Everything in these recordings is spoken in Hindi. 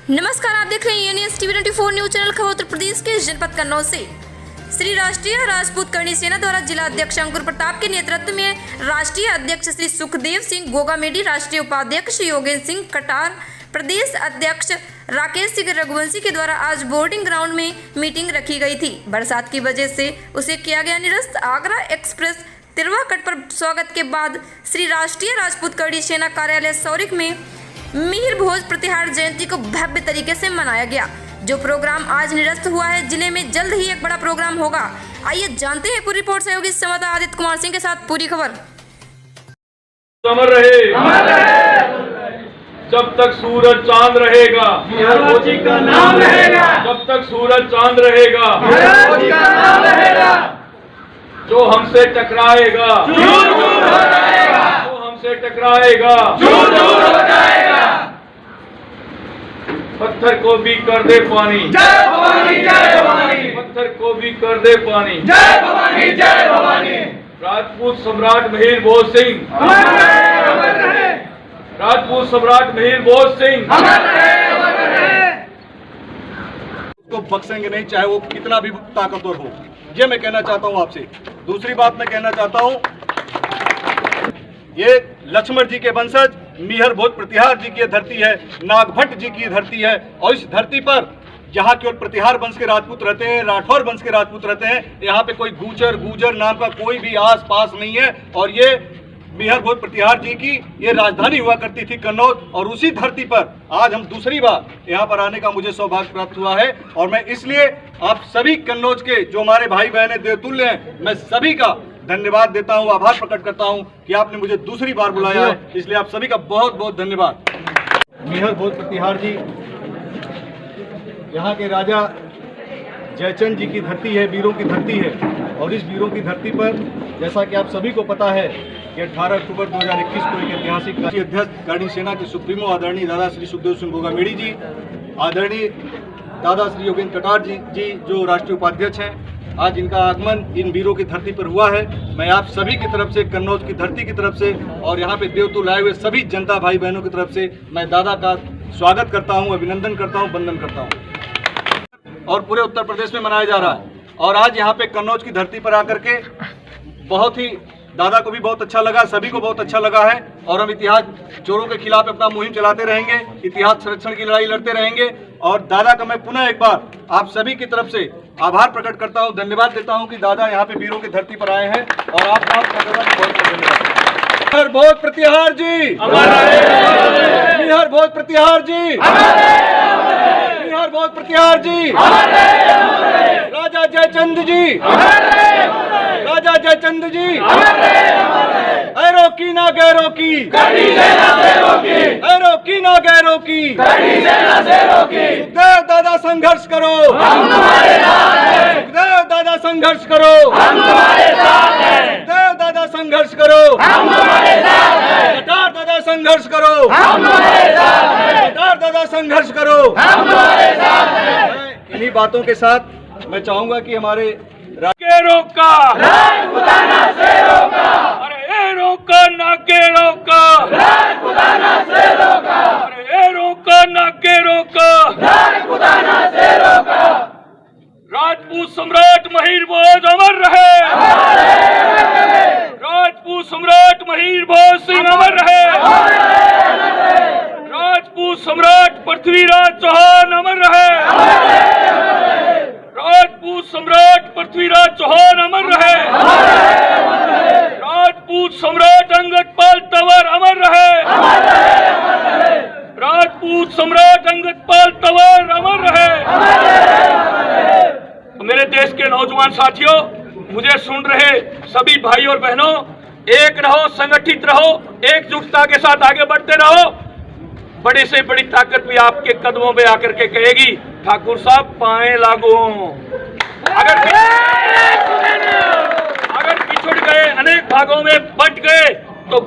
नमस्कार, आप देख रहे हैं यूनियस टीवी 24 न्यूज चैनल। खबर उत्तर प्रदेश के जनपद कन्नौज से। श्री राष्ट्रीय राजपूत करणी सेना द्वारा जिला अध्यक्ष अंकुर प्रताप के नेतृत्व में राष्ट्रीय अध्यक्ष श्री सुखदेव सिंह गोगामेडी, राष्ट्रीय उपाध्यक्ष योगेंद्र सिंह कटार, प्रदेश अध्यक्ष राकेश सिंह रघुवंशी के द्वारा आज बोर्डिंग ग्राउंड में मीटिंग रखी गई थी। बरसात की वजह से उसे किया गया निरस्त। आगरा एक्सप्रेस तिरवा कट पर स्वागत के बाद श्री राष्ट्रीय राजपूत करणी सेना कार्यालय सौरिक में मिहिर भोज प्रतिहार जयंती को भव्य तरीके से मनाया गया। जो प्रोग्राम आज निरस्त हुआ है, जिले में जल्द ही एक बड़ा प्रोग्राम होगा। आइए जानते हैं पूरी रिपोर्ट सहयोगी संवाददाता आदित्य कुमार सिंह के साथ पूरी खबर। अमर रहे जब तक सूरज चांद रहेगा, जी का नाम रहेगा। जब तक सूरज चांद रहेगा, जी का नाम रहेगा। जो हमसे टकराएगा, दूर दूर हो जाएगा। जो हमसे टकराएगा, दूर दूर हो जाएगा। पत्थर को भी कर दे पानी, जय भवानी जय भवानी। पत्थर को भी कर दे पानी। जय भवानी जय भवानी। राजपूत सम्राट मिहिर भोज सिंह अमर रहे, अमर रहे। राजपूत सम्राट मिहिर भोज सिंह अमर रहे, अमर रहे। को बख्शेंगे नहीं, चाहे वो कितना भी ताकतवर हो। ये मैं कहना चाहता हूँ आपसे। दूसरी बात मैं कहना चाहता हूँ, ये लक्ष्मण जी के वंशज मिहिर भोज प्रतिहार जी की धरती है, नागभट्ट जी की धरती है। और इस धरती पर यहाँ केवल प्रतिहार वंश के राजपूत रहते हैं, राठौर वंश के राजपूत रहते हैं। यहाँ पे कोई गुजर नाम का कोई भी आस पास नहीं है। और ये मिहिर भोज प्रतिहार जी की ये राजधानी हुआ करती थी कन्नौज। और उसी धरती पर आज हम दूसरी बार यहाँ पर आने का मुझे सौभाग्य प्राप्त हुआ है। और मैं इसलिए आप सभी कन्नौज के जो हमारे भाई बहन है, देवतुल्य हैं, मैं सभी का धन्यवाद देता हूँ, आभार प्रकट करता हूँ कि आपने मुझे दूसरी बार बुलाया है। इसलिए आप सभी का बहुत बहुत धन्यवाद। मिहिर भोज प्रतिहार जी यहाँ के राजा जयचंद जी की धरती है, वीरों की धरती है। और इस वीरों की धरती पर जैसा कि आप सभी को पता है कि 18 अक्टूबर 2021 को एक ऐतिहासिक अध्यक्ष करणी सेना के सुप्रीमो आदरणीय दादा श्री सुखदेव सिंह गोगामेडी जी, आदरणीय दादा श्री योगेंद्र कटार जी जो राष्ट्रीय उपाध्यक्ष हैं, आज इनका आगमन इन वीरों की धरती पर हुआ है। मैं आप सभी की तरफ से, कन्नौज की धरती की तरफ से और यहाँ पे देवतुल्य आए हुए सभी जनता भाई बहनों की तरफ से मैं दादा का स्वागत करता हूँ, अभिनंदन करता हूँ, वंदन करता हूँ। और पूरे उत्तर प्रदेश में मनाया जा रहा है। और आज यहाँ पे कन्नौज की धरती पर आकर के बहुत ही दादा को भी बहुत अच्छा लगा, सभी को बहुत अच्छा लगा है। और हम इतिहास चोरों के खिलाफ अपना मुहिम चलाते रहेंगे, इतिहास संरक्षण की लड़ाई लड़ते रहेंगे। और दादा का मैं पुनः एक बार आप सभी की तरफ से आभार प्रकट करता हूँ, धन्यवाद देता हूँ कि दादा यहाँ पे वीरों की धरती पर आए हैं। और आप बहुत धन्यवाद। मिहिर भोज प्रतिहार जी, मिहिर भोज प्रतिहार जी, मिहिर भोज प्रतिहार जी, राजा जयचंद जी, राजा जयचंद जी, ऐरो की ना गैरो की, ऐरो की ना गैरो की, सुखदेव दादा संघर्ष करो, सुखदेव दादा संघर्ष करो, सुखदेव दादा संघर्ष करो, कटार दादा संघर्ष करो, कटार दादा संघर्ष करो। इन्हीं बातों के साथ मैं चाहूंगा कि हमारे के रोका, राजपुताना से रोका, अरे ए रोका ना के रोका, राजपुताना से रोका, अरे ए रोका ना के रोका। राजपुताना से रोका। राजपूत सम्राट मिहिर भोज अमर रहे, राजपूत सम्राट मिहिर भोज सिंह अमर रहे, राजपूत सम्राट पृथ्वीराज चौहान अमर रहे, राजपूत सम्राट पृथ्वीराज चौहान अमर रहे, राजपूत सम्राट अंगदपाल तंवर अमर रहे, राजपूत सम्राट अंगदपाल तंवर अमर रहे। मेरे देश के नौजवान साथियों, मुझे सुन रहे सभी भाई और बहनों, एक रहो, संगठित रहो, एकजुटता के साथ आगे बढ़ते रहो। बड़ी से बड़ी ताकत भी आपके कदमों में आकर के कहेगी, ठाकुर साहब पाए लागू। अगर पिछड़ गए, अनेक भागों में बंट गए, तो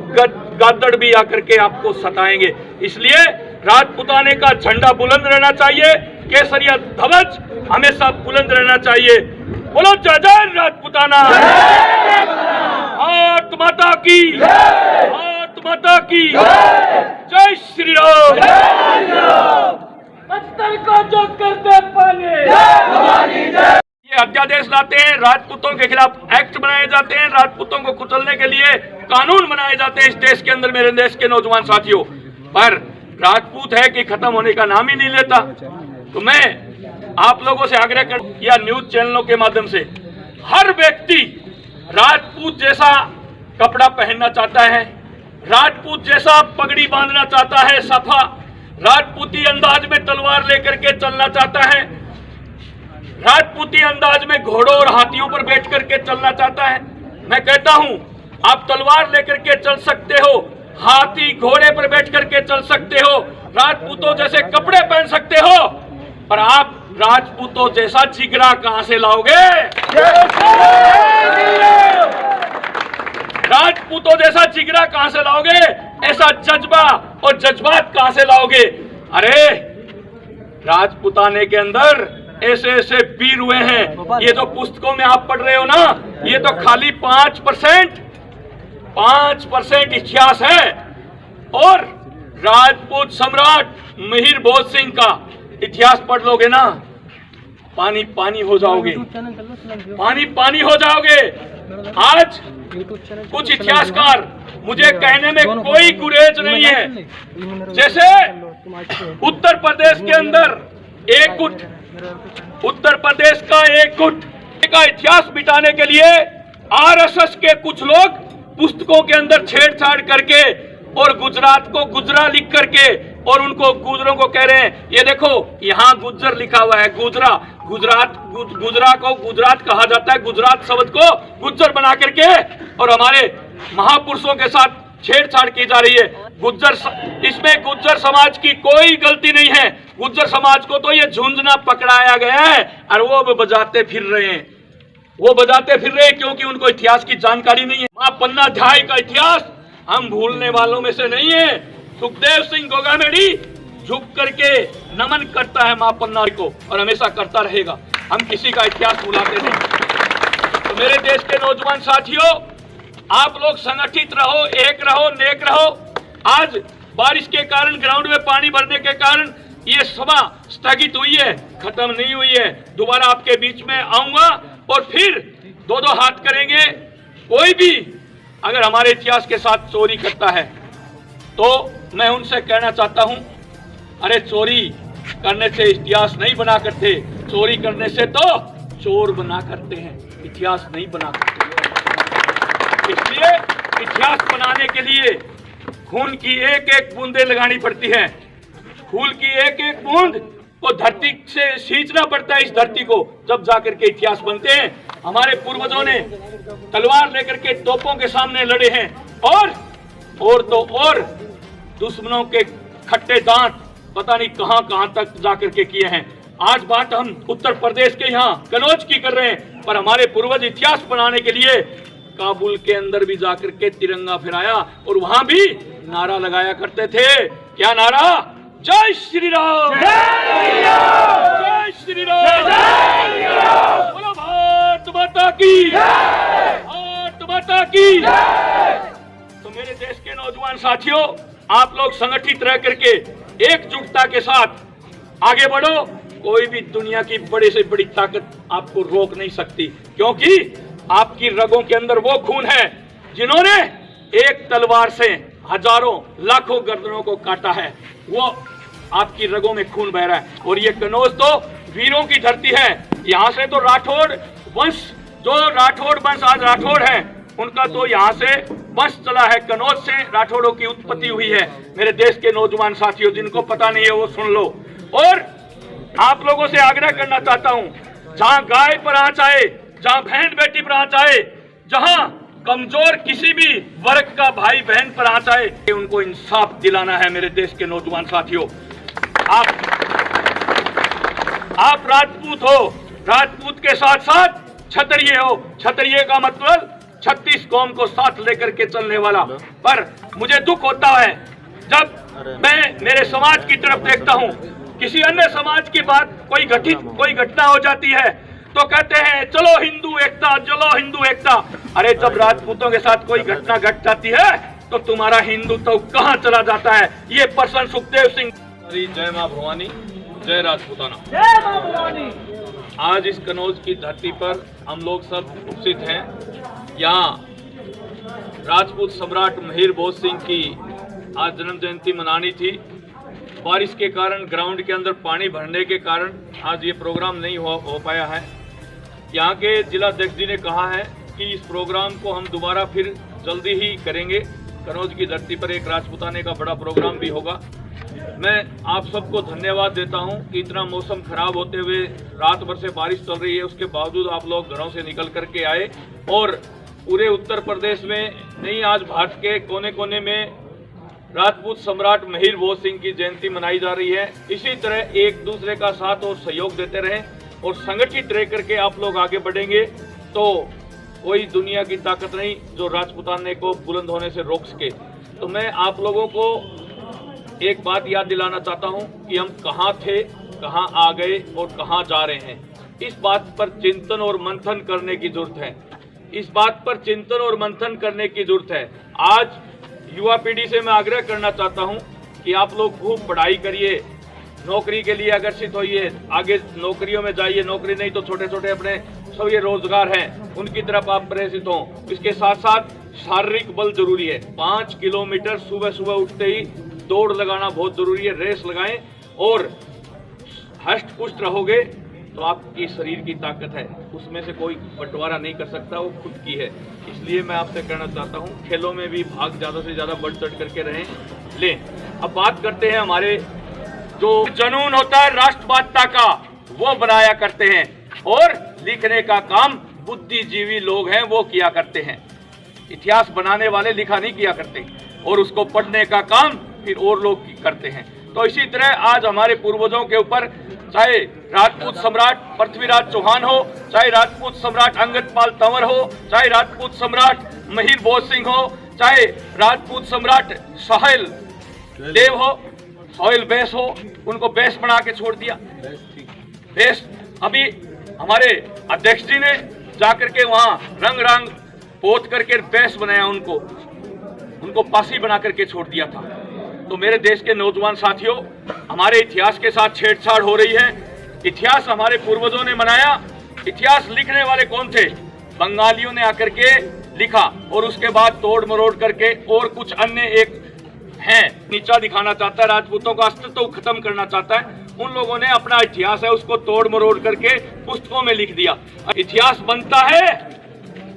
गादड़ भी आकर के आपको सताएंगे। इसलिए राजपुताने का झंडा बुलंद रहना चाहिए, केसरिया ध्वज हमेशा बुलंद रहना चाहिए। बोलो जय जय राजपुताना, भारत माता की, भारत माता की, जय श्री राम। को जो करते पाने। ये अध्यादेश लाते हैं, राजपूतों के खिलाफ एक्ट बनाए जाते हैं, राजपूतों को कुचलने के लिए कानून बनाए जाते हैं इस देश के अंदर। मेरे देश के नौजवान साथियों, पर राजपूत है कि खत्म होने का नाम ही नहीं लेता। तो मैं आप लोगों से आग्रह कर या न्यूज चैनलों के माध्यम से, हर व्यक्ति राजपूत जैसा कपड़ा पहनना चाहता है, राजपूत जैसा पगड़ी बांधना चाहता है, सफा राजपूती अंदाज में तलवार लेकर के चलना चाहता है, राजपूती अंदाज में घोड़ों और हाथियों पर बैठ करके चलना चाहता है। मैं कहता हूं, आप तलवार लेकर के चल सकते हो, हाथी घोड़े पर बैठ करके चल सकते हो, राजपूतों जैसे कपड़े पहन सकते हो, पर आप राजपूतों जैसा जिगरा कहां से लाओगे? राजपूतों जैसा जिगरा कहां से लाओगे? ऐसा जज्बा और जज्बात कहां से लाओगे? अरे राजपूताने के अंदर ऐसे ऐसे वीर हुए हैं। ये जो पुस्तकों में आप पढ़ रहे हो ना, ये तो खाली 5% इतिहास है। और राजपूत सम्राट मिहिर भोज सिंह का इतिहास पढ़ लोगे ना, पानी पानी हो जाओगे, पानी पानी हो जाओगे। आज कुछ इतिहासकार, मुझे कहने में कोई गुरेज नहीं है, जैसे उत्तर प्रदेश के अंदर एक गुट, उत्तर प्रदेश का एक गुट का इतिहास मिटाने के लिए आरएसएस के कुछ लोग पुस्तकों के अंदर छेड़छाड़ करके और गुजरात को गुजरा लिख करके और उनको गुजरों को कह रहे हैं, ये देखो यहाँ गुज्जर लिखा हुआ है, गुजरा, गुजरा को गुजरात कहा जाता है, गुजरात शब्द को गुज्जर बना करके और हमारे महापुरुषों के साथ छेड़छाड़ की जा रही है। गुज्जर, इसमें गुज्जर समाज की कोई गलती नहीं है। गुज्जर समाज को तो ये झुंझुना पकड़ाया गया है और वो बजाते फिर रहे हैं, वो बजाते फिर रहे हैं क्योंकि उनको इतिहास की जानकारी नहीं है। मां पन्ना अध्याय का इतिहास हम भूलने वालों में से नहीं है। सुखदेव सिंह गोगामेडी झुक करके नमन करता है मां पन्ना को और हमेशा करता रहेगा। हम किसी का इतिहास भुलाते नहीं। तो मेरे देश के नौजवान साथियों, आप लोग संगठित रहो, एक रहो, नेक रहो। आज बारिश के कारण, ग्राउंड में पानी भरने के कारण ये सभा स्थगित हुई है, खत्म नहीं हुई है। दोबारा आपके बीच में आऊंगा और फिर दो हाथ करेंगे। कोई भी अगर हमारे इतिहास के साथ चोरी करता है तो मैं उनसे कहना चाहता हूं, अरे चोरी करने से इतिहास नहीं बना करते, चोरी करने से तो चोर बना करते हैं, इतिहास नहीं बना करते। इसलिए इतिहास बनाने के लिए खून की एक एक बूंदें लगानी पड़ती है। खून की एक एक बूंद को धरती से सींचना पड़ता है, इस धरती को, जब जाकर के इतिहास बनते हैं। हमारे पूर्वजों ने तलवार लेकर के तोपों के सामने लड़े हैं और तो और दुश्मनों के खट्टे दांत पता नहीं कहां कहां तक जाकर के किए हैं। आज बात हम उत्तर प्रदेश के यहाँ कन्नौज की कर रहे हैं, पर हमारे पूर्वज इतिहास बनाने के लिए काबुल के अंदर भी जाकर के तिरंगा फहराया और वहां भी नारा लगाया करते थे। क्या नारा? जय श्री राम, जय श्री राम, बोलो भारत माता की, भारत माता की। तो मेरे देश के नौजवान साथियों, आप लोग संगठित रह करके एकजुटता के साथ आगे बढ़ो। कोई भी दुनिया की बड़े से बड़ी ताकत आपको रोक नहीं सकती, क्योंकि आपकी रगों के अंदर वो खून है जिन्होंने एक तलवार से हजारों लाखों गर्दनों को काटा है। वो आपकी रगों में खून बह रहा है। और ये कन्नौज तो वीरों की धरती है। यहाँ से तो राठौड़ वंश, जो राठौड़ वंश आज राठौड़ है, उनका तो यहाँ से वंश चला है। कन्नौज से राठौड़ों की उत्पत्ति हुई है। मेरे देश के नौजवान साथियों, जिनको पता नहीं है वो सुन लो। और आप लोगों से आग्रह करना चाहता हूँ, जहाँ गाय पर आँच आए, जहाँ बहन बेटी पर आँच आए, जहाँ कमजोर किसी भी वर्ग का भाई बहन पर आँच आए, उनको इंसाफ दिलाना है। मेरे देश के नौजवान साथियों, आप राजपूत हो, राजपूत के साथ साथ क्षत्रिय हो। क्षत्रिय का मतलब 36 कौम को साथ लेकर के चलने वाला। पर मुझे दुख होता है जब मैं मेरे समाज की तरफ देखता हूँ, किसी अन्य समाज की बात कोई घटना हो जाती है तो कहते हैं चलो हिंदू एकता, चलो हिंदू एकता। अरे जब राजपूतों के साथ कोई घटना घट जाती है तो तुम्हारा हिंदू तो कहाँ चला जाता है। ये पर्सन सुखदेव सिंह। जय मां भवानी, जय राजपूताना। जय बाबूरानी। आज इस कन्नौज की धरती पर हम लोग सब उपस्थित हैं। यहाँ राजपूत सम्राट महिर भोज सिंह की आज जन्म जयंती मनानी थी। बारिश के कारण ग्राउंड के अंदर पानी भरने के कारण आज ये प्रोग्राम नहीं हो पाया है। यहाँ के जिलाध्यक्ष जी ने कहा है कि इस प्रोग्राम को हम दोबारा फिर जल्दी ही करेंगे। कन्नौज की धरती पर एक राजपूताने का बड़ा प्रोग्राम भी होगा। मैं आप सबको धन्यवाद देता हूं कि इतना मौसम खराब होते हुए रात भर से बारिश चल रही है, उसके बावजूद आप लोग घरों से निकल करके आए और पूरे उत्तर प्रदेश में नहीं, आज भारत के कोने कोने में राजपूत सम्राट महिर भोज सिंह की जयंती मनाई जा रही है। इसी तरह एक दूसरे का साथ और सहयोग देते रहें और संगठित रह करके आप लोग आगे बढ़ेंगे तो कोई दुनिया की ताकत नहीं जो राजपूताने को बुलंद होने से रोक सके। तो मैं आप लोगों को एक बात याद दिलाना चाहता हूं कि हम कहां थे, कहां आ गए और कहां जा रहे हैं। इस बात पर चिंतन और मंथन करने की जरूरत है। इस बात पर चिंतन और मंथन करने की जरूरत है। आज युवा पीढ़ी से मैं आग्रह करना चाहता हूं कि आप लोग खूब पढ़ाई करिए, नौकरी के लिए आकर्षित होइए, आगे नौकरियों में जाइए। नौकरी नहीं तो छोटे छोटे अपने सब ये रोजगार हैं उनकी तरफ आप प्रेरित हों। इसके साथ साथ शारीरिक बल जरूरी है। 5 किलोमीटर सुबह सुबह उठते ही दौड़ लगाना बहुत जरूरी है। रेस लगाएं और हष्ट पुष्ट रहोगे तो आपकी शरीर की ताकत है, उसमें से कोई बंटवारा नहीं कर सकता, वो खुद की है। इसलिए मैं आपसे कहना चाहता हूँ खेलों में भी भाग ज़्यादा से ज़्यादा बढ़ चढ़ करके लें। अब बात करते हैं हमारे जो जुनून होता है राष्ट्रवादिता का, वो बनाया करते हैं और लिखने का काम बुद्धिजीवी लोग हैं वो किया करते हैं। इतिहास बनाने वाले लिखा नहीं किया करते और उसको पढ़ने का काम फिर और लोग करते हैं। तो इसी तरह आज हमारे पूर्वजों के ऊपर चाहे राजपूत सम्राट पृथ्वीराज चौहान हो, चाहे राजपूत सम्राट अंगदपाल तंवर हो, चाहे राजपूत सम्राट महिर भोज सिंह हो, चाहे राजपूत सम्राट साहिल देव हो, सोहेल बैस हो, उनको बैस बना के छोड़ दिया। बैस अभी हमारे अध्यक्ष जी ने जाकर के वहां रंग रंग पोत करके बैस बनाया, उनको पासी बना करके छोड़ दिया था। तो मेरे देश के नौजवान साथियों, हमारे इतिहास के साथ छेड़छाड़ हो रही है। इतिहास हमारे पूर्वजों ने बनाया। इतिहास लिखने वाले कौन थे? बंगालियों ने आकर के लिखा और उसके बाद तोड़ मरोड़ करके और कुछ अन्य एक हैं नीचा दिखाना चाहता है, राजपूतों का अस्तित्व खत्म करना चाहता है। उन लोगों ने अपना इतिहास है उसको तोड़ मरोड़ करके पुस्तकों में लिख दिया। इतिहास बनता है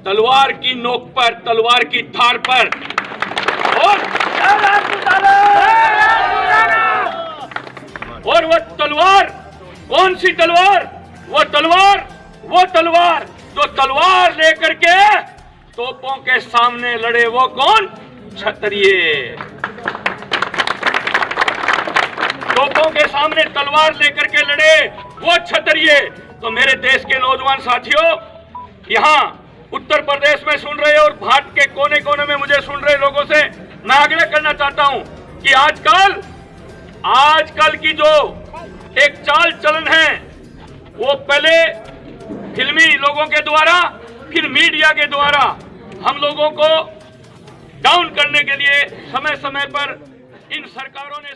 तलवार की नोक पर, तलवार की धार पर। और वो तलवार कौन सी तलवार? वो तलवार जो तलवार लेकर के तोपों के सामने लड़े, वो कौन? क्षत्रिय। तोपों के सामने तलवार लेकर के लड़े वो क्षत्रिय। तो मेरे देश के नौजवान साथियों, यहाँ उत्तर प्रदेश में सुन रहे और भारत के कोने कोने में मुझे सुन रहे लोगों से मैं आग्रह करना चाहता हूं कि आजकल की जो एक चाल चलन है वो पहले फिल्मी लोगों के द्वारा, फिर मीडिया के द्वारा हम लोगों को डाउन करने के लिए समय समय पर इन सरकारों ने